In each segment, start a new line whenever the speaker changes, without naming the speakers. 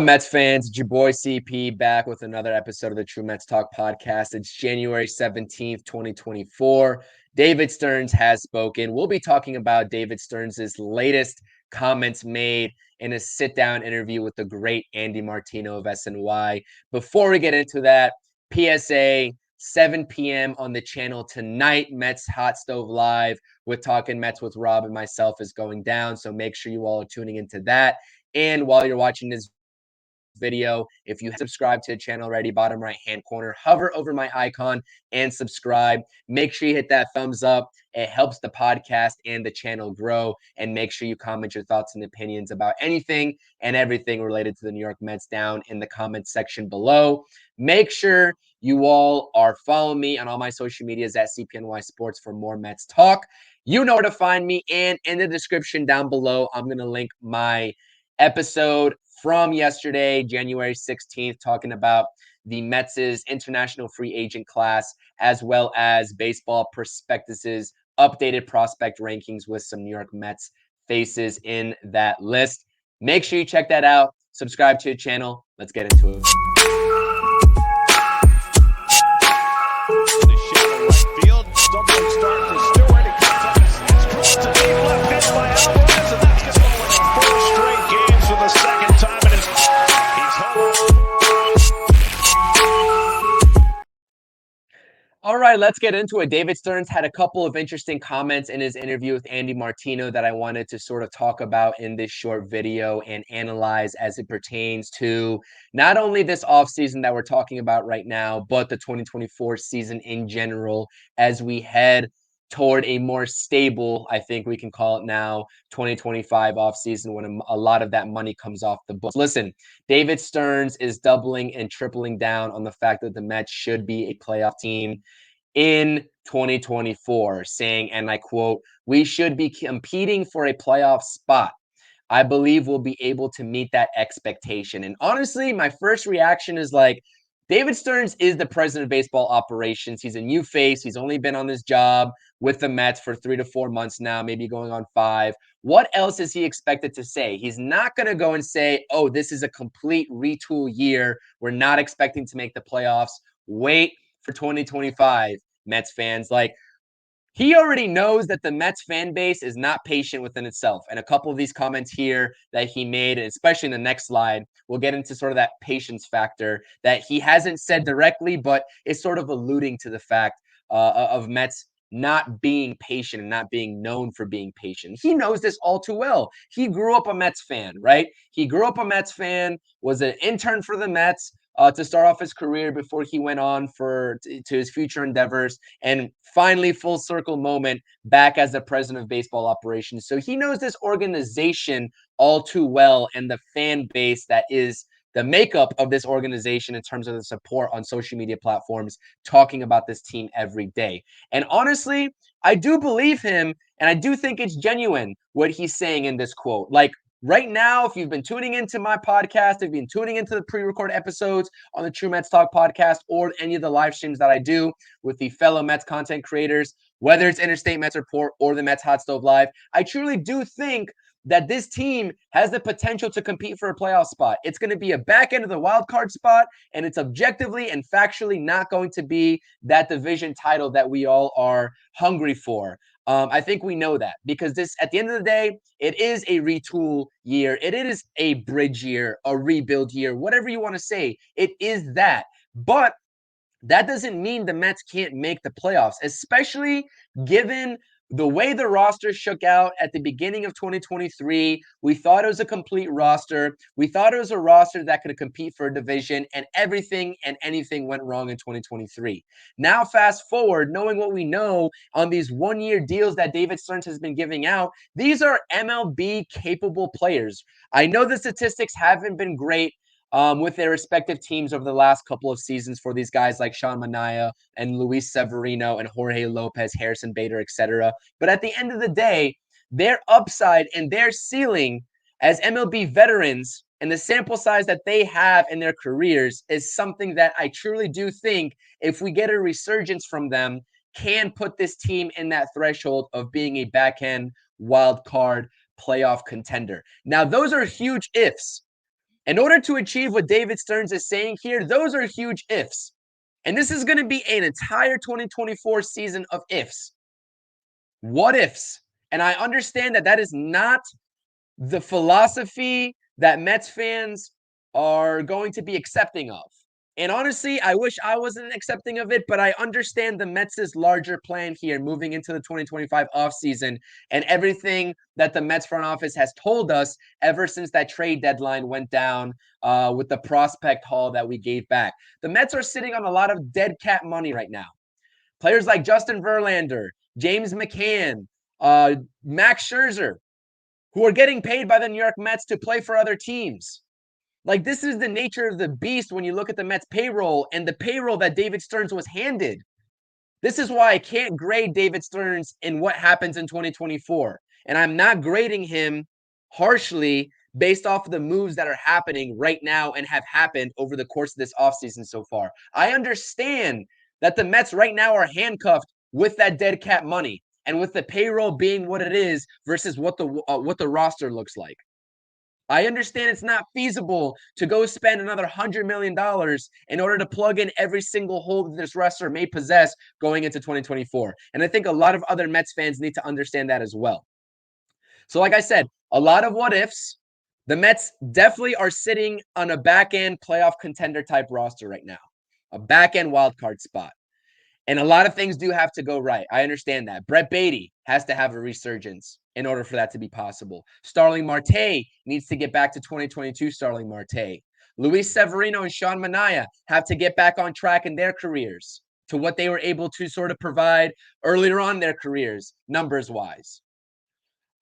Mets fans? It's your boy CP back with another episode of the True Mets Talk podcast. It's January 17th, 2024. David Stearns has spoken. We'll be talking about David Stearns' latest comments made in a sit-down interview with the great Andy Martino of SNY. Before we get into that, PSA, 7 p.m. on the channel tonight, Mets Hot Stove Live with Talking Mets with Rob and myself is going down, so make sure you all are tuning into that. And while you're watching this video, if you subscribe to the channel already, bottom right hand corner, hover over my icon and subscribe. Make sure you hit that thumbs up. It helps the podcast and the channel grow. And make sure you comment your thoughts and opinions about anything and everything related to the New York Mets down in the comments section below. Make sure you all are following me on all my social medias at CPNYSPORTS for more Mets talk. You know where to find me, and in the description down below, I'm going to link my episode from yesterday, January 16th, talking about the Mets' international free agent class, as well as baseball prospectuses, updated prospect rankings with some New York Mets faces in that list. Make sure you check that out. Subscribe to the channel. Let's get into it. All right, let's get into it. David Stearns had a couple of interesting comments in his interview with Andy Martino that I wanted to sort of talk about in this short video and analyze as it pertains to not only this offseason that we're talking about right now, but the 2024 season in general as we head toward a more stable, I think we can call it now, 2025 offseason when a lot of that money comes off the books. Listen, David Stearns is doubling and tripling down on the fact that the Mets should be a playoff team in 2024, saying, and I quote, "We should be competing for a playoff spot. I believe we'll be able to meet that expectation." And honestly, my first reaction is like, David Stearns is the president of baseball operations. He's a new face. He's only been on this job with the Mets for 3 to 4 months now, maybe going on 5. What else is he expected to say? He's not going to go and say, oh, this is a complete retool year. We're not expecting to make the playoffs. Wait for 2025, Mets fans. Like, he already knows that the Mets fan base is not patient within itself. And a couple of these comments here that he made, and especially in the next slide, we'll get into sort of that patience factor that he hasn't said directly, but is sort of alluding to the fact of Mets not being patient and not being known for being patient. He knows this all too well. He grew up a Mets fan, right? He grew up a Mets fan, was an intern for the Mets, to start off his career before he went on to his future endeavors, and finally full circle moment back as the president of baseball operations. So he knows this organization all too well, and the fan base that is the makeup of this organization in terms of the support on social media platforms talking about this team every day. And honestly, I do believe him, and I do think it's genuine what he's saying in this quote. Like, right now, if you've been tuning into my podcast, if you've been tuning into the pre-recorded episodes on the True Mets Talk podcast or any of the live streams that I do with the fellow Mets content creators, whether it's Interstate Mets Report or the Mets Hot Stove Live, I truly do think that this team has the potential to compete for a playoff spot. It's going to be a back end of the wild card spot, and it's objectively and factually not going to be that division title that we all are hungry for. I think we know that because this, at the end of the day, it is a retool year. It is a bridge year, a rebuild year, whatever you want to say. It is that. But that doesn't mean the Mets can't make the playoffs, especially given the way the roster shook out at the beginning of 2023. We thought it was a complete roster. We thought it was a roster that could compete for a division, and everything and anything went wrong in 2023. Now, fast forward, knowing what we know on these one-year deals that David Stearns has been giving out, these are MLB capable players. I know the statistics haven't been great with their respective teams over the last couple of seasons for these guys like Sean Manaea and Luis Severino and Jorge Lopez, Harrison Bader, etc. But at the end of the day, their upside and their ceiling as MLB veterans and the sample size that they have in their careers is something that I truly do think, if we get a resurgence from them, can put this team in that threshold of being a back-end wild card playoff contender. Now, those are huge ifs. In order to achieve what David Stearns is saying here, those are huge ifs. And this is going to be an entire 2024 season of ifs. What ifs? And I understand that that is not the philosophy that Mets fans are going to be accepting of. And honestly, I wish I wasn't accepting of it, but I understand the Mets' larger plan here moving into the 2025 offseason and everything that the Mets front office has told us ever since that trade deadline went down with the prospect haul that we gave back. The Mets are sitting on a lot of dead cat money right now. Players like Justin Verlander, James McCann, Max Scherzer, who are getting paid by the New York Mets to play for other teams. Like, this is the nature of the beast when you look at the Mets payroll and the payroll that David Stearns was handed. This is why I can't grade David Stearns in what happens in 2024. And I'm not grading him harshly based off of the moves that are happening right now and have happened over the course of this offseason so far. I understand that the Mets right now are handcuffed with that dead cap money and with the payroll being what it is versus what the roster looks like. I understand it's not feasible to go spend another $100 million in order to plug in every single hole that this roster may possess going into 2024. And I think a lot of other Mets fans need to understand that as well. So like I said, a lot of what ifs. The Mets definitely are sitting on a back-end playoff contender type roster right now, a back-end wildcard spot. And a lot of things do have to go right. I understand that. Brett Baty has to have a resurgence in order for that to be possible. Starling Marte needs to get back to 2022 Starling Marte. Luis Severino and Sean Manaea have to get back on track in their careers to what they were able to sort of provide earlier on in their careers, numbers-wise.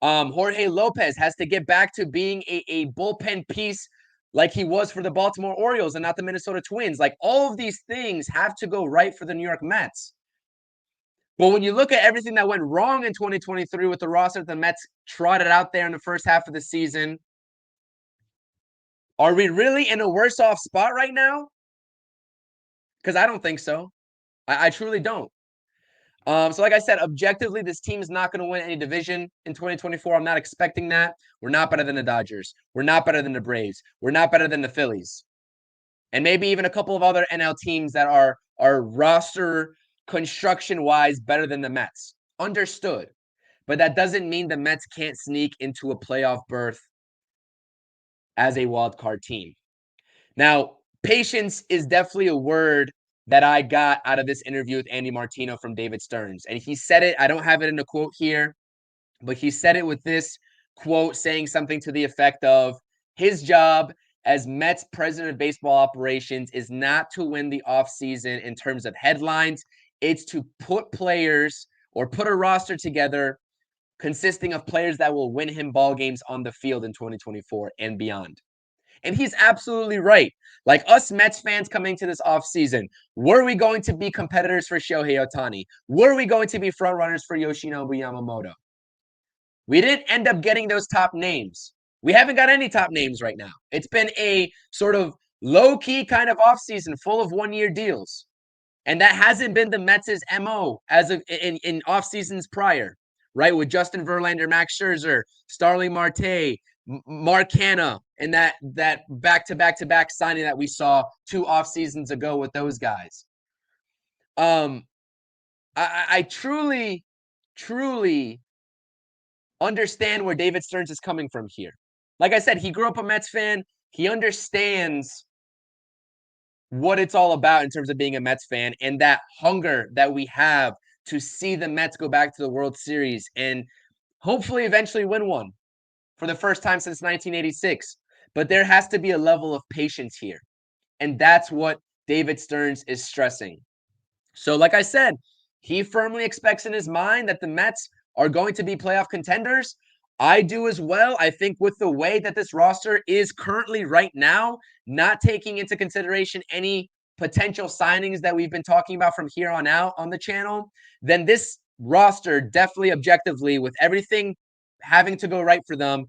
Jorge Lopez has to get back to being a bullpen piece like he was for the Baltimore Orioles and not the Minnesota Twins. Like, all of these things have to go right for the New York Mets. But when you look at everything that went wrong in 2023 with the roster that the Mets trotted out there in the first half of the season, are we really in a worse off spot right now? Because I don't think so. I truly don't. So like I said, objectively, this team is not going to win any division in 2024. I'm not expecting that. We're not better than the Dodgers. We're not better than the Braves. We're not better than the Phillies. And maybe even a couple of other NL teams that are roster construction-wise better than the Mets. Understood. But that doesn't mean the Mets can't sneak into a playoff berth as a wild card team. Now, patience is definitely a word that I got out of this interview with Andy Martino from David Stearns. And he said it, I don't have it in a quote here, but he said it with this quote saying something to the effect of, his job as Mets president of baseball operations is not to win the offseason in terms of headlines. It's to put players or put a roster together consisting of players that will win him ball games on the field in 2024 and beyond. And he's absolutely right. Like, us Mets fans coming to this offseason, were we going to be competitors for Shohei Ohtani? Were we going to be frontrunners for Yoshinobu Yamamoto? We didn't end up getting those top names. We haven't got any top names right now. It's been a sort of low-key kind of offseason full of one-year deals. And that hasn't been the Mets' MO as of in off seasons prior, right? With Justin Verlander, Max Scherzer, Starling Marte, Mark Canha, and that back-to-back signing that we saw 2 off seasons ago with those guys. I truly understand where David Stearns is coming from here. Like I said, he grew up a Mets fan. He understands what it's all about in terms of being a Mets fan and that hunger that we have to see the Mets go back to the World Series and hopefully eventually win one for the first time since 1986. But there has to be a level of patience here. And that's what David Stearns is stressing. So like I said, he firmly expects in his mind that the Mets are going to be playoff contenders. I do as well. I think with the way that this roster is currently right now, not taking into consideration any potential signings that we've been talking about from here on out on the channel, then this roster definitely objectively, with everything having to go right for them,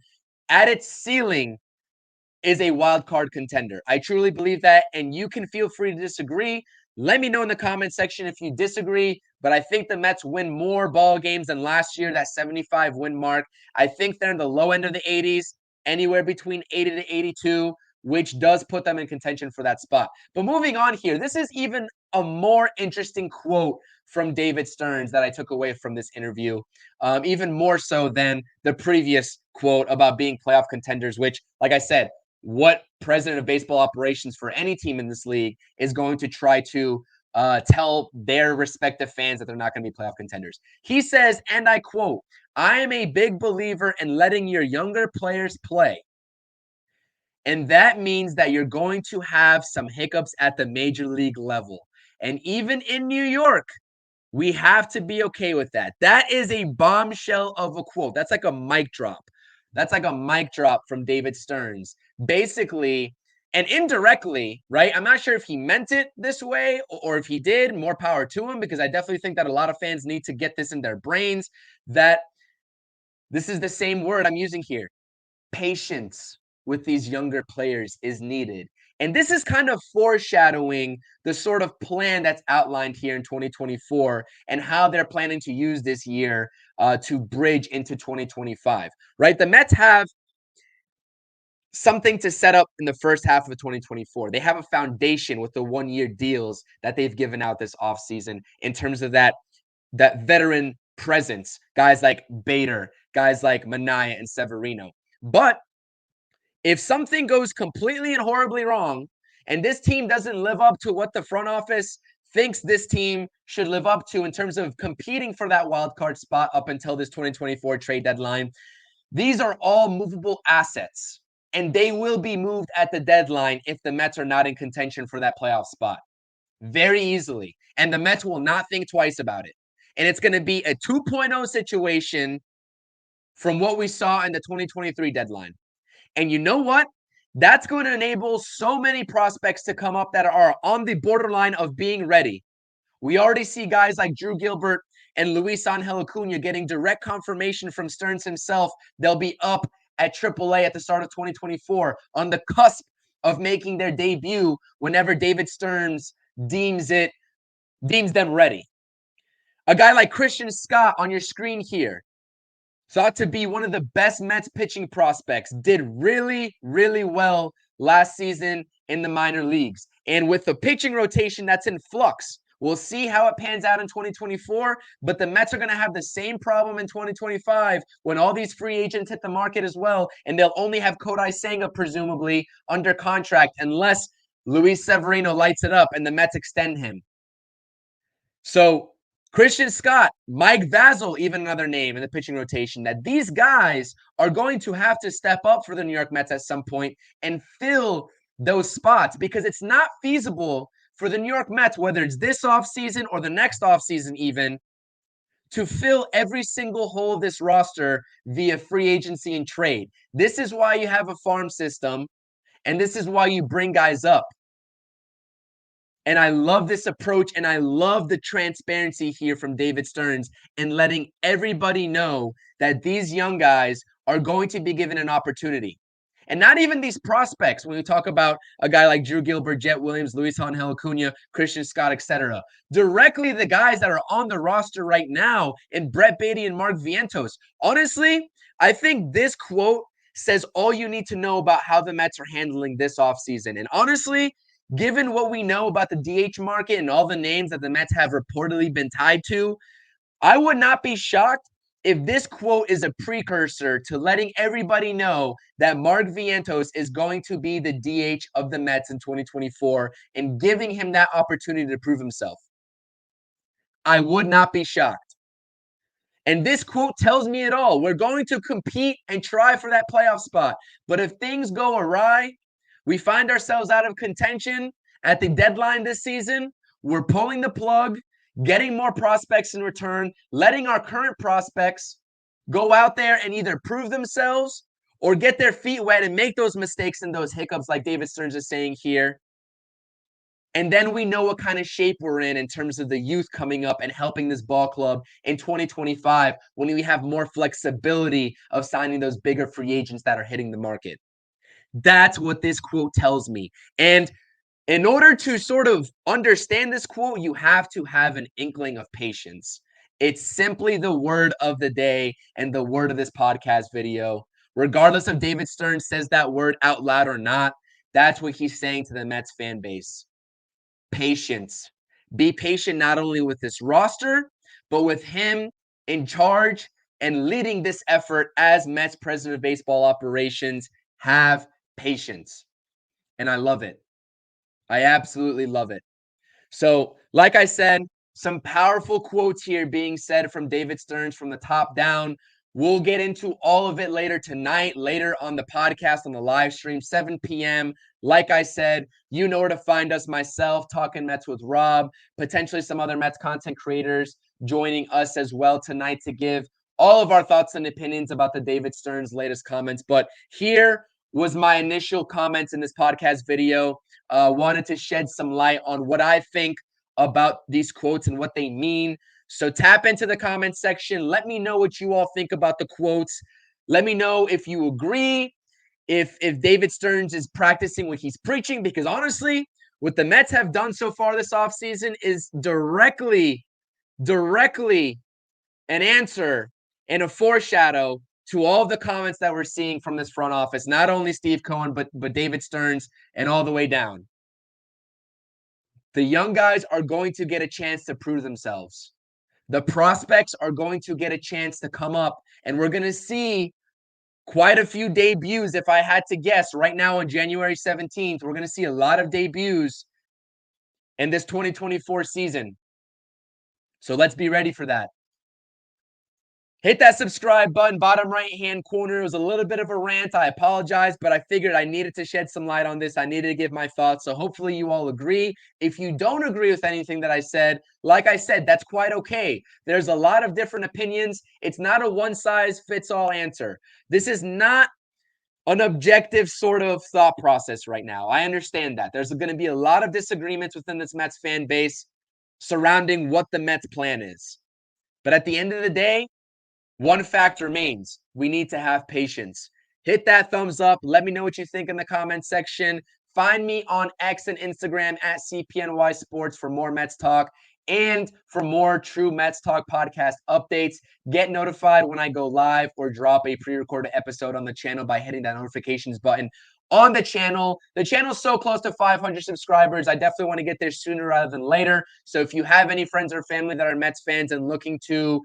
at its ceiling is a wild card contender. I truly believe that, and you can feel free to disagree. Let me know in the comment section if you disagree, but I think the Mets win more ball games than last year, that 75 win mark. I think they're in the low end of the 80s, anywhere between 80 to 82, which does put them in contention for that spot. But moving on here, this is even a more interesting quote from David Stearns that I took away from this interview, even more so than the previous quote about being playoff contenders, which, like I said, what president of baseball operations for any team in this league is going to try to tell their respective fans that they're not going to be playoff contenders. He says, and I quote, "I am a big believer in letting your younger players play. And that means that you're going to have some hiccups at the major league level. And even in New York, we have to be okay with that." That is a bombshell of a quote. That's like a mic drop. That's like a mic drop from David Stearns. Basically, and indirectly, right? I'm not sure if he meant it this way or if he did. More power to him, because I definitely think that a lot of fans need to get this in their brains, that this is the same word I'm using here. Patience with these younger players is needed. And this is kind of foreshadowing the sort of plan that's outlined here in 2024 and how they're planning to use this year to bridge into 2025, right? The Mets have something to set up in the first half of 2024. They have a foundation with the one-year deals that they've given out this offseason in terms of that veteran presence, guys like Bader, guys like Manaya and Severino. But if something goes completely and horribly wrong, and this team doesn't live up to what the front office thinks this team should live up to in terms of competing for that wild card spot up until this 2024 trade deadline, these are all movable assets, and they will be moved at the deadline if the Mets are not in contention for that playoff spot very easily. And the Mets will not think twice about it. And it's going to be a 2.0 situation from what we saw in the 2023 deadline. And you know what? That's going to enable so many prospects to come up that are on the borderline of being ready. We already see guys like Drew Gilbert and Luis Angel Acuna getting direct confirmation from Stearns himself. They'll be up at AAA at the start of 2024, on the cusp of making their debut whenever David Stearns deems them ready. A guy like Christian Scott on your screen here, thought to be one of the best Mets pitching prospects, did really, really well last season in the minor leagues. And with the pitching rotation that's in flux, we'll see how it pans out in 2024, but the Mets are going to have the same problem in 2025 when all these free agents hit the market as well, and they'll only have Kodai Senga, presumably, under contract unless Luis Severino lights it up and the Mets extend him. So Christian Scott, Mike Vasil, even another name in the pitching rotation, that these guys are going to have to step up for the New York Mets at some point and fill those spots, because it's not feasible for the New York Mets, whether it's this offseason or the next offseason even, to fill every single hole of this roster via free agency and trade. This is why you have a farm system, and this is why you bring guys up. And I love this approach, and I love the transparency here from David Stearns and letting everybody know that these young guys are going to be given an opportunity. And not even these prospects, when we talk about a guy like Drew Gilbert, Jet Williams, Luis Angel Acuna, Christian Scott, etc. Directly the guys that are on the roster right now in Brett Baty and Mark Vientos. Honestly, I think this quote says all you need to know about how the Mets are handling this offseason. And honestly, given what we know about the DH market and all the names that the Mets have reportedly been tied to, I would not be shocked if this quote is a precursor to letting everybody know that Mark Vientos is going to be the DH of the Mets in 2024 and giving him that opportunity to prove himself. I would not be shocked. And this quote tells me it all. We're going to compete and try for that playoff spot. But if things go awry, we find ourselves out of contention at the deadline this season, we're pulling the plug, getting more prospects in return, letting our current prospects go out there and either prove themselves or get their feet wet and make those mistakes and those hiccups like David Stearns is saying here. And then we know what kind of shape we're in terms of the youth coming up and helping this ball club in 2025 when we have more flexibility of signing those bigger free agents that are hitting the market. That's what this quote tells me. And in order to sort of understand this quote, you have to have an inkling of patience. It's simply the word of the day and the word of this podcast video. Regardless if David Stearns says that word out loud or not, That's what he's saying to the Mets fan base. Patience. Be patient not only with this roster, but with him in charge and leading this effort as Mets president of baseball operations. Have patience. And I love it. I absolutely love it. So, like I said, some powerful quotes here being said from David Stearns from the top down. We'll get into all of it later tonight, later on the podcast, on the live stream, 7 p.m. Like I said, you know where to find us, myself, Talking Mets with Rob, potentially some other Mets content creators joining us as well tonight to give all of our thoughts and opinions about the David Stearns' latest comments. But here was my initial comments in this podcast video. Wanted to shed some light on what I think about these quotes and what they mean. So tap into the comment section. Let me know what you all think about the quotes. Let me know if you agree, if David Stearns is practicing what he's preaching, because honestly, what the Mets have done so far this offseason is directly an answer and a foreshadow to all of the comments that we're seeing from this front office, not only Steve Cohen, but David Stearns and all the way down. The young guys are going to get a chance to prove themselves. The prospects are going to get a chance to come up, and we're going to see quite a few debuts. If I had to guess right now on January 17th, we're going to see a lot of debuts in this 2024 season. So let's be ready for that. Hit that subscribe button, bottom right-hand corner. It was a little bit of a rant. I apologize, but I figured I needed to shed some light on this. I needed to give my thoughts, so hopefully you all agree. If you don't agree with anything that I said, like I said, that's quite okay. There's a lot of different opinions. It's not a one-size-fits-all answer. This is not an objective sort of thought process right now. I understand that. There's going to be a lot of disagreements within this Mets fan base surrounding what the Mets plan is. But at the end of the day, one fact remains. We need to have patience. Hit that thumbs up. Let me know what you think in the comment section. Find me on X and Instagram at CPNYSPORTS for more Mets talk and for more true Mets talk podcast updates. Get notified when I go live or drop a pre-recorded episode on the channel by hitting that notifications button on the channel. The channel's so close to 500 subscribers. I definitely want to get there sooner rather than later. So if you have any friends or family that are Mets fans and looking to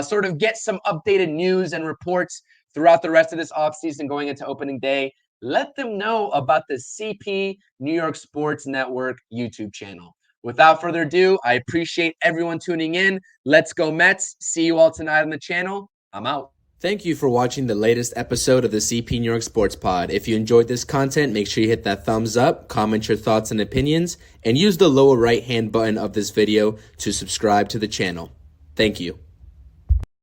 sort of get some updated news and reports throughout the rest of this offseason going into opening day, let them know about the CP New York Sports Network YouTube channel. Without further ado, I appreciate everyone tuning in. Let's go Mets. See you all tonight on the channel. I'm out. Thank you for watching the latest episode of the CP New York Sports Pod. If you enjoyed this content, make sure you hit that thumbs up, comment your thoughts and opinions, and use the lower right-hand button of this video to subscribe to the channel. Thank you.